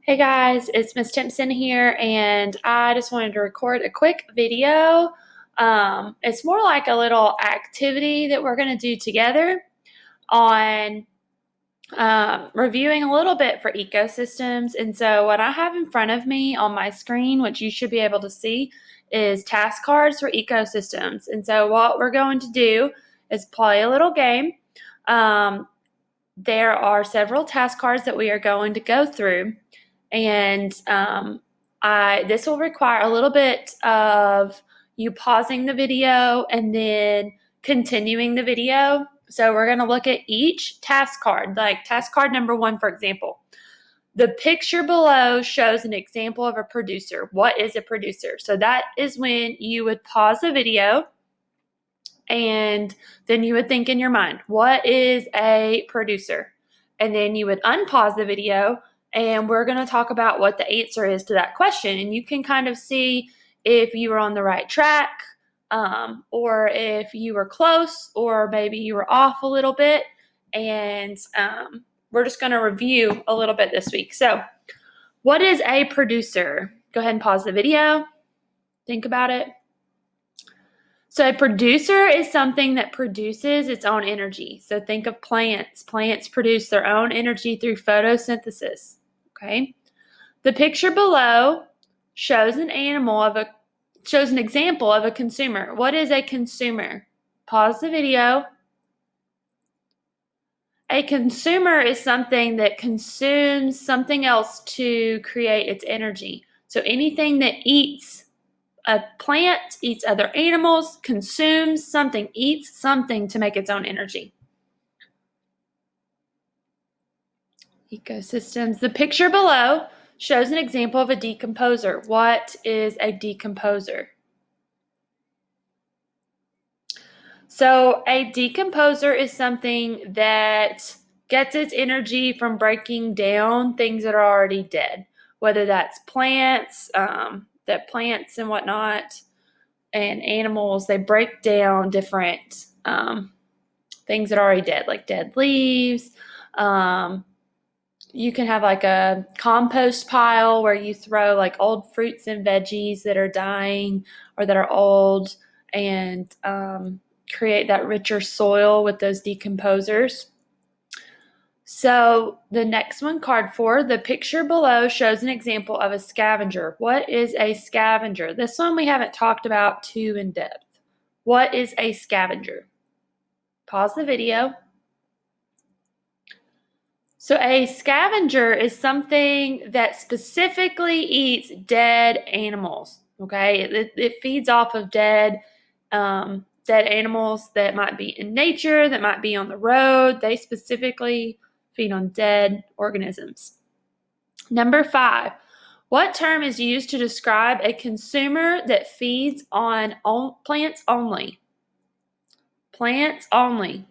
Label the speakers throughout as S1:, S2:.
S1: Hey guys, it's Miss Timpson here, and I just wanted to record a quick video. It's more like a little activity that we're going to do together on reviewing a little bit for ecosystems. And so, what I have in front of me on my screen, which you should be able to see, is task cards for ecosystems. And so, what we're going to do is play a little game. There are several task cards that we are going to go through. And this will require a little bit of you pausing the video and then continuing the video. So we're going to look at each task card, like task card number 1, for example. The picture below shows an example of a producer. What is a producer? So that is when you would pause the video and then you would think in your mind, what is a producer? And then you would unpause the video and we're going to talk about what the answer is to that question. And you can kind of see if you were on the right track, or if you were close, or maybe you were off a little bit. And we're just going to review a little bit this week. So, what is a producer? Go ahead and pause the video. Think about it. So a producer is something that produces its own energy. So think of plants. Plants produce their own energy through photosynthesis. Okay. The picture below shows an example of a consumer. What is a consumer? Pause the video. A consumer is something that consumes something else to create its energy. So anything that eats a plant, eats other animals, consumes something, eats something to make its own energy. Ecosystems. The picture below shows an example of a decomposer. What is a decomposer? So a decomposer is something that gets its energy from breaking down things that are already dead, whether that's plants, plants and whatnot, and animals. They break down different things that are already dead, like dead leaves. You can have like a compost pile where you throw like old fruits and veggies that are dying or that are old, and create that richer soil with those decomposers. So the next one, card 4, the picture below shows an example of a scavenger. What is a scavenger? This one we haven't talked about too in depth. What is a scavenger? Pause the video. So a scavenger is something that specifically eats dead animals. Okay, it feeds off of dead animals that might be in nature, that might be on the road. They specifically feed on dead organisms. Number 5, what term is used to describe a consumer that feeds on plants only? Plants only.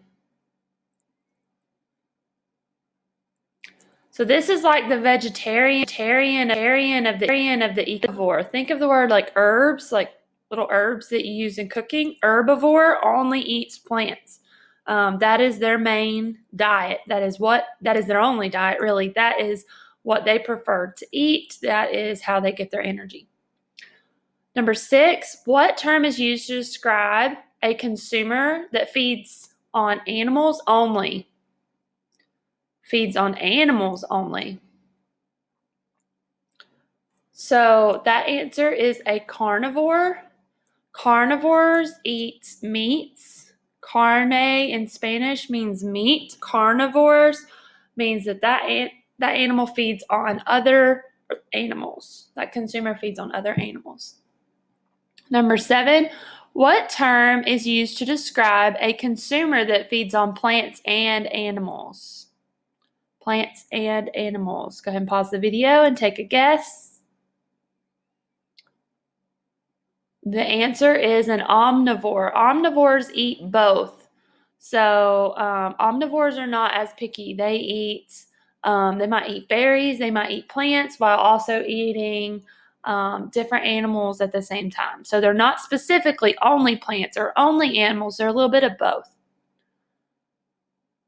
S1: So this is like the vegetarian of the herbivore. Think of the word like herbs, like little herbs that you use in cooking. Herbivore only eats plants. That is their main diet. That is their only diet, really. That is what they prefer to eat. That is how they get their energy. Number 6, what term is used to describe a consumer that feeds on animals only? Feeds on animals only. So that answer is a carnivore. Carnivores eat meats. Carne in Spanish means meat. Carnivores means that animal feeds on other animals. That consumer feeds on other animals. Number 7, what term is used to describe a consumer that feeds on plants and animals? Plants and animals. Go ahead and pause the video and take a guess. The answer is an omnivore. Omnivores eat both. So omnivores are not as picky. They might eat berries, they might eat plants while also eating different animals at the same time. So they're not specifically only plants or only animals. They're a little bit of both.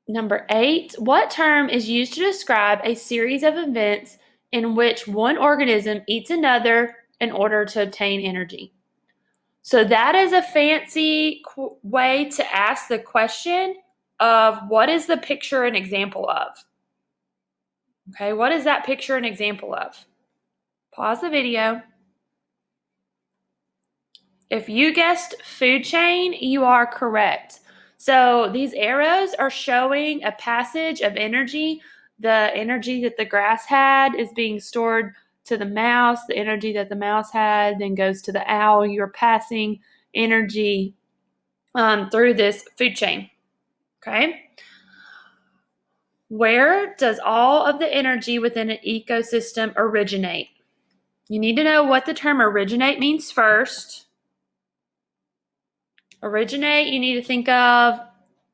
S1: Number 8, what term is used to describe a series of events in which one organism eats another in order to obtain energy. So that is a fancy way to ask the question of what is the picture an example of? Okay, what is that picture an example of? Pause the video. If you guessed food chain, you are correct. So these arrows are showing a passage of energy. The energy that the grass had is being stored to the mouse. The energy that the mouse had then goes to the owl. You're passing energy through this food chain. Okay. Where does all of the energy within an ecosystem originate? You need to know what the term originate means first. Originate, you need to think of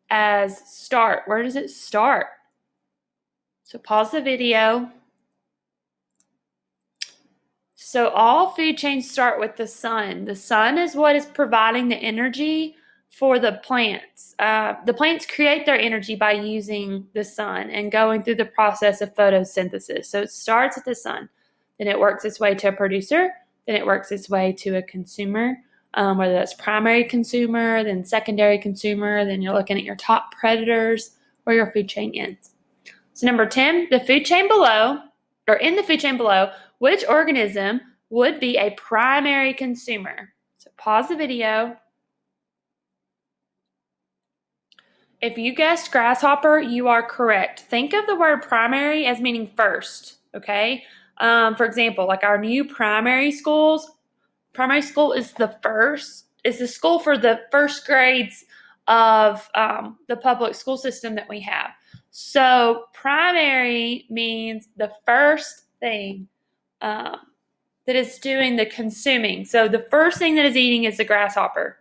S1: as start. Where does it start? So pause the video. So all food chains start with the sun. The sun is what is providing the energy for the plants. The plants create their energy by using the sun and going through the process of photosynthesis. So it starts at the sun, then it works its way to a producer, then it works its way to a consumer, whether that's primary consumer, then secondary consumer, then you're looking at your top predators where your food chain ends. So number 10, the food chain below, or in the food chain below, which organism would be a primary consumer? So pause the video. If you guessed grasshopper, you are correct. Think of the word primary as meaning first, okay? For example, like our new primary schools, primary school is the school for the first grades of the public school system that we have. So primary means the first thing that is doing the consuming. So the first thing that is eating is the grasshopper.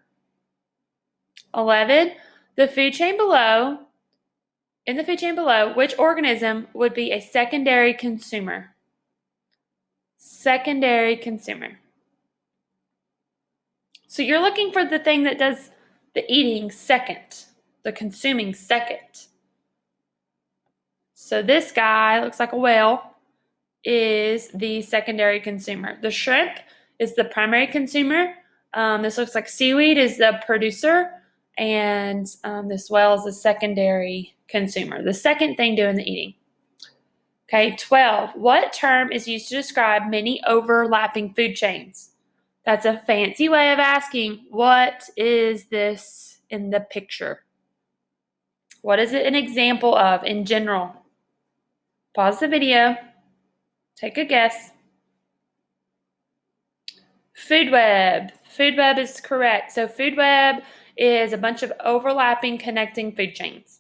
S1: 11, the food chain below, in the food chain below, which organism would be a secondary consumer? Secondary consumer. So you're looking for the thing that does the eating second, the consuming second. So this guy looks like a whale is the secondary consumer. The shrimp is the primary consumer. This looks like seaweed is the producer, and this whale is the secondary consumer, the second thing doing the eating. Okay, 12. What term is used to describe many overlapping food chains? That's a fancy way of asking, what is this in the picture? What is it an example of in general? Pause the video. Take a guess. Food web. Food web is correct. So food web is a bunch of overlapping connecting food chains.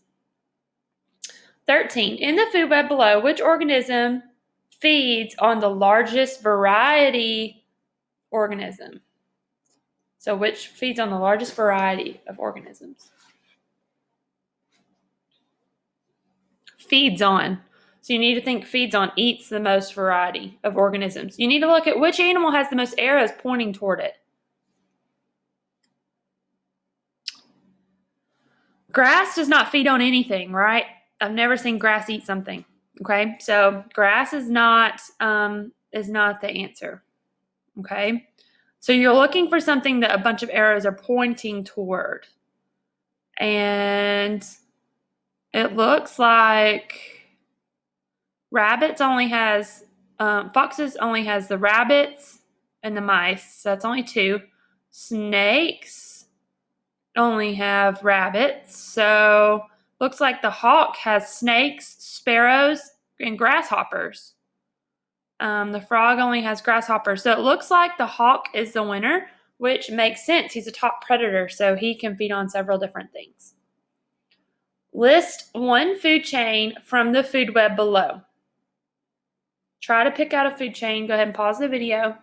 S1: 13. In the food web below, which organism feeds on the largest variety organism? So which feeds on the largest variety of organisms? Feeds on. So you need to think feeds on, eats the most variety of organisms. You need to look at which animal has the most arrows pointing toward it. Grass does not feed on anything, right? I've never seen grass eat something. Okay, so grass is not the answer. Okay, so you're looking for something that a bunch of arrows are pointing toward, and it looks like foxes only has the rabbits and the mice, so that's only 2. Snakes only have rabbits, so looks like the hawk has snakes, sparrows, and grasshoppers. The frog only has grasshoppers, so it looks like the hawk is the winner, which makes sense. He's a top predator, so he can feed on several different things. List one food chain from the food web below. Try to pick out a food chain. Go ahead and pause the video.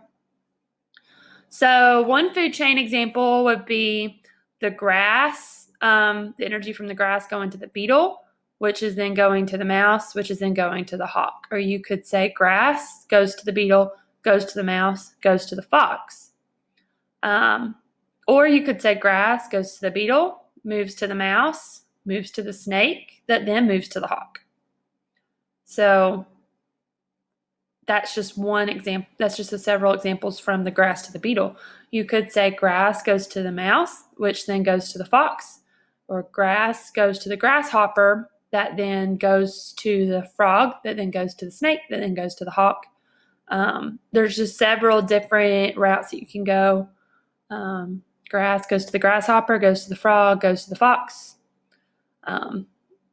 S1: So one food chain example would be the grass, the energy from the grass going to the beetle, which is then going to the mouse, which is then going to the hawk. Or you could say grass goes to the beetle, goes to the mouse, goes to the fox. Or you could say grass goes to the beetle, moves to the mouse, moves to the snake, that then moves to the hawk. So that's just one example. That's just several examples from the grass to the beetle. You could say grass goes to the mouse, which then goes to the fox, or grass goes to the grasshopper, that then goes to the frog, that then goes to the snake, that then goes to the hawk. There's just several different routes that you can go. Grass goes to the grasshopper, goes to the frog, goes to the fox.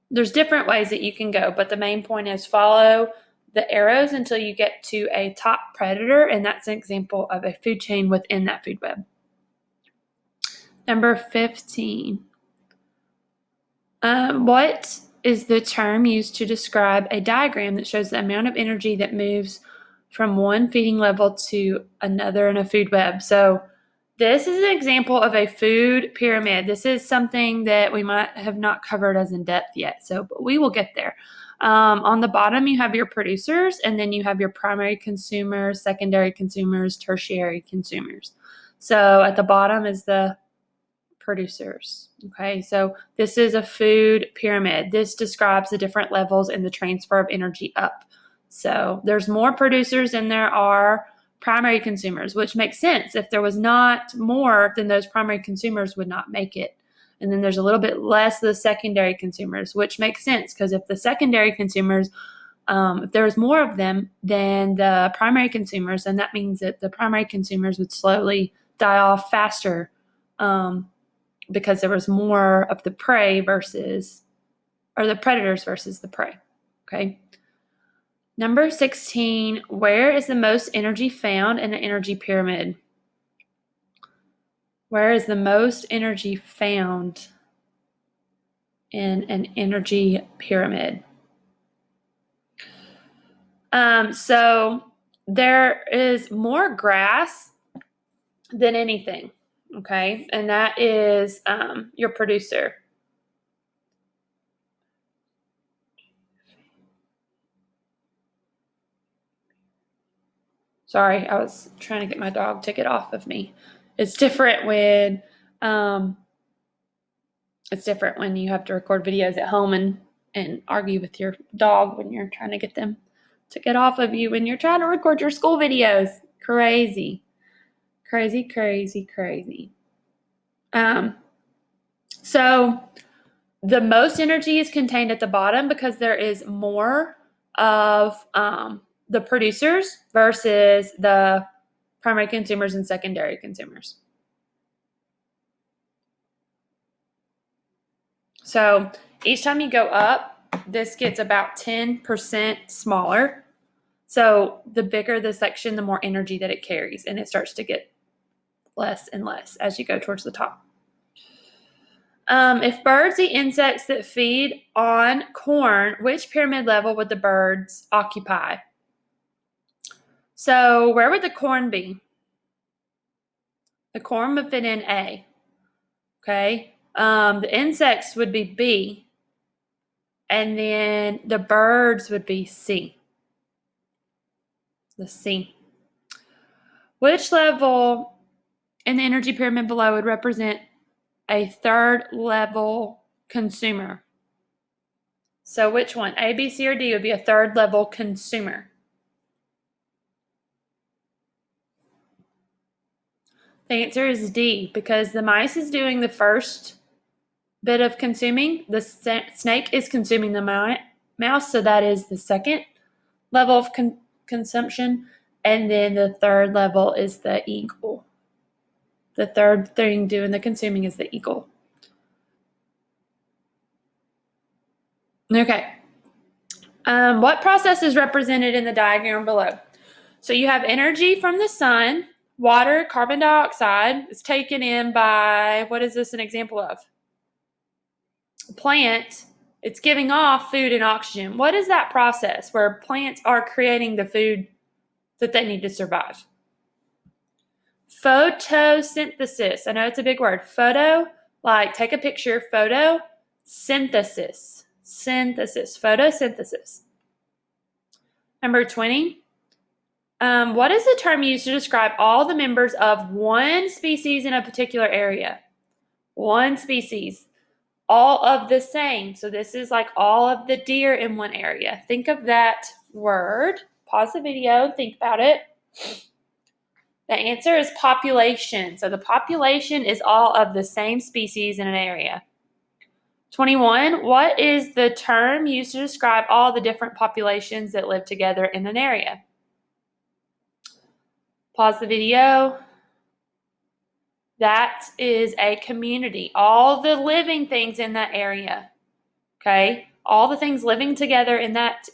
S1: There's different ways that you can go, but the main point is follow the arrows until you get to a top predator, and that's an example of a food chain within that food web. Number 15. What is the term used to describe a diagram that shows the amount of energy that moves from one feeding level to another in a food web? So this is an example of a food pyramid. This is something that we might have not covered as in depth yet, but we will get there. On the bottom, you have your producers, and then you have your primary consumers, secondary consumers, tertiary consumers. So at the bottom is the producers. Okay, so this is a food pyramid. This describes the different levels in the transfer of energy up. So there's more producers than there are primary consumers, which makes sense. If there was not more, then those primary consumers would not make it. And then there's a little bit less of the secondary consumers, which makes sense because if the secondary consumers, if there was more of them than the primary consumers, then that means that the primary consumers would slowly die off faster because there was more of the prey or the predators versus the prey. Okay. Number 16, where is the most energy found in an energy pyramid? Where is the most energy found in an energy pyramid? So there is more grass than anything, okay? And that is your producer. Sorry, I was trying to get my dog to get off of me. It's different when you have to record videos at home and argue with your dog when you're trying to get them to get off of you when you're trying to record your school videos. Crazy. Crazy, crazy, crazy. So the most energy is contained at the bottom because there is more of the producers versus the primary consumers and secondary consumers. So each time you go up, this gets about 10% smaller. So the bigger the section, the more energy that it carries, and it starts to get less and less as you go towards the top. If birds eat insects that feed on corn, which pyramid level would the birds occupy? So where would the corn be? The corn would fit in A. Okay. The insects would be B. And then the birds would be C. The C. Which level in the energy pyramid below would represent a third level consumer? So which one? A, B, C, or D would be a third level consumer? The answer is D, because the mice is doing the first bit of consuming. The snake is consuming the mouse, so that is the second level of consumption. And then the third level is the eagle. The third thing doing the consuming is the eagle. Okay. What process is represented in the diagram below? So you have energy from the sun, water, carbon dioxide is taken in by, what is this an example of? A plant. It's giving off food and oxygen. What is that process where plants are creating the food that they need to survive? Photosynthesis. I know it's a big word. Photo, like take a picture. Photosynthesis. Synthesis. Photosynthesis. Number 20. What is the term used to describe all the members of one species in a particular area? One species. All of the same. So this is like all of the deer in one area. Think of that word. pause the video and think about it. The answer is population. So the population is all of the same species in an area. 21, what is the term used to describe all the different populations that live together in an area? Pause the video. That is a community. All the living things in that area. Okay? All the things living together in that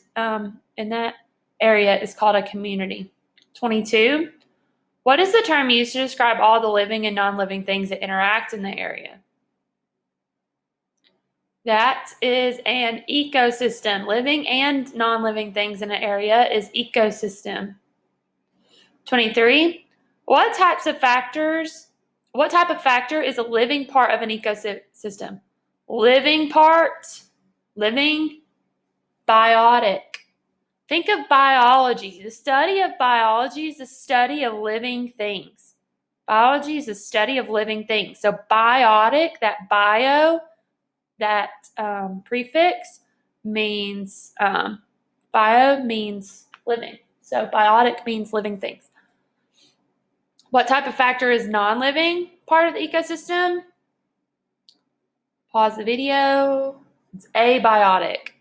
S1: area is called a community. 22, what is the term used to describe all the living and non-living things that interact in the area? That is an ecosystem. Living and non-living things in an area is ecosystem. 23, what type of factor is a living part of an ecosystem? Living part, living, biotic. Think of biology. The study of biology is the study of living things. Biology is the study of living things. So biotic, that bio, that prefix means, bio means living. So biotic means living things. What type of factor is non-living part of the ecosystem? Pause the video. It's abiotic.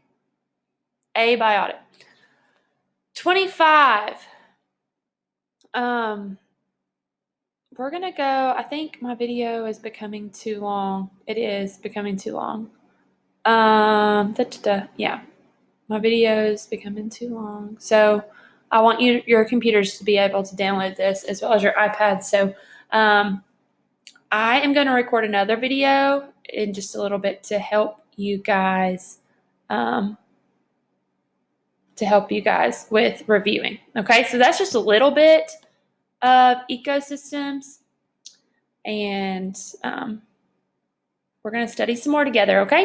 S1: Abiotic. 25. We're going to go, I think my video is becoming too long. It is becoming too long. Yeah, my video is becoming too long. So I want your computers to be able to download this as well as your iPad. So I am going to record another video in just a little bit to help you guys with reviewing. Okay, so that's just a little bit of ecosystems, and we're going to study some more together, okay?